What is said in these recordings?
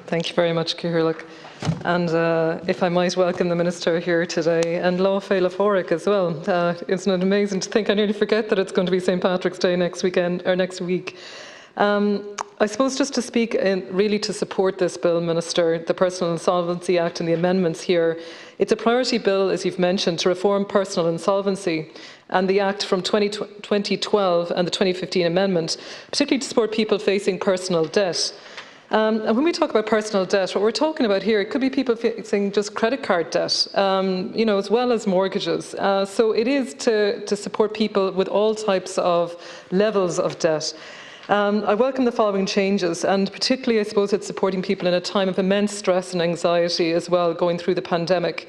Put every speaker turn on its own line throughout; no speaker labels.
Thank you very much, Cahirlock. And if I might welcome the Minister here today, and Lá Féile Fóric as well. Isn't it amazing to think? I nearly forget that it's going to be St. Patrick's Day next weekend, or next week. I suppose just to speak really to support this bill, Minister, the Personal Insolvency Act and the amendments here. It's a priority bill, as you've mentioned, to reform personal insolvency and the Act from 2012 and the 2015 amendment, particularly to support people facing personal debt. And when we talk about personal debt, what we're talking about here, it could be people facing just credit card debt, as well as mortgages. So it is to support people with all types of levels of debt. I welcome the following changes, and particularly I suppose it's supporting people in a time of immense stress and anxiety as well, going through the pandemic.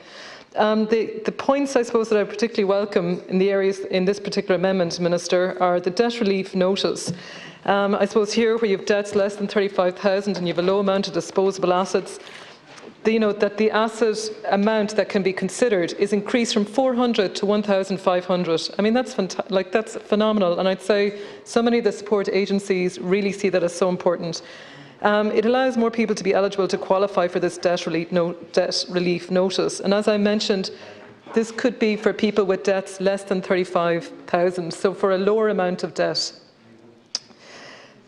The points I suppose that I particularly welcome in the areas in this particular amendment, Minister, are the debt relief notice. I suppose here where you have debts less than 35,000 and you have a low amount of disposable assets, that the asset amount that can be considered is increased from 400 to 1,500. I mean, that's that's phenomenal, and I'd say so many of the support agencies really see that as so important. It allows more people to be eligible to qualify for this debt relief notice, and as I mentioned, this could be for people with debts less than 35,000, so for a lower amount of debt.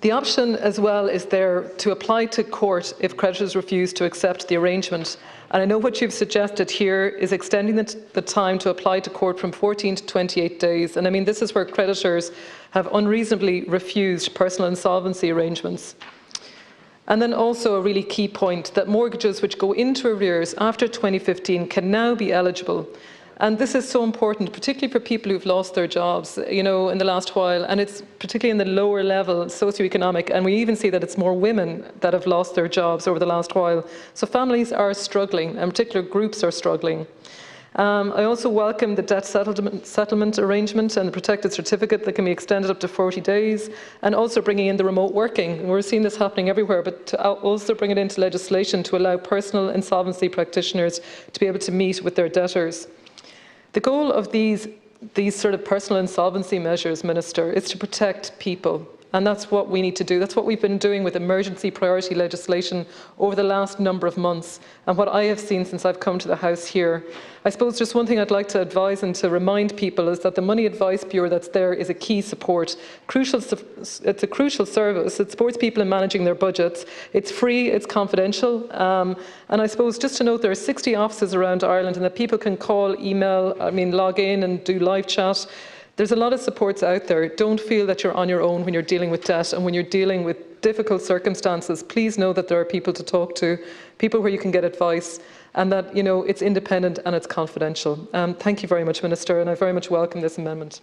The option as well is there to apply to court if creditors refuse to accept the arrangement. And I know what you've suggested here is extending the time to apply to court from 14 to 28 days. And I mean, this is where creditors have unreasonably refused personal insolvency arrangements. And then also a really key point that mortgages which go into arrears after 2015 can now be eligible. And this is so important, particularly for people who've lost their jobs, in the last while, and it's particularly in the lower level socioeconomic, and we even see that it's more women that have lost their jobs over the last while. So families are struggling, and particular groups are struggling. I also welcome the debt settlement arrangement and the protected certificate that can be extended up to 40 days, and also bringing in the remote working. We're seeing this happening everywhere, but to also bring it into legislation to allow personal insolvency practitioners to be able to meet with their debtors. The goal of these sort of personal insolvency measures, Minister, is to protect people. And that's what we need to do. That's what we've been doing with emergency priority legislation over the last number of months, and what I have seen since I've come to the House here. I suppose just one thing I'd like to advise and to remind people is that the Money Advice Bureau that's there is a key support. It's a crucial service. It supports people in managing their budgets. It's free, it's confidential. And I suppose just to note there are 60 offices around Ireland, and that people can call, email, log in and do live chat. There's a lot of supports out there. Don't feel that you're on your own when you're dealing with debt and when you're dealing with difficult circumstances. Please know that there are people to talk to, people where you can get advice, and that it's independent and it's confidential. Thank you very much, Minister, and I very much welcome this amendment.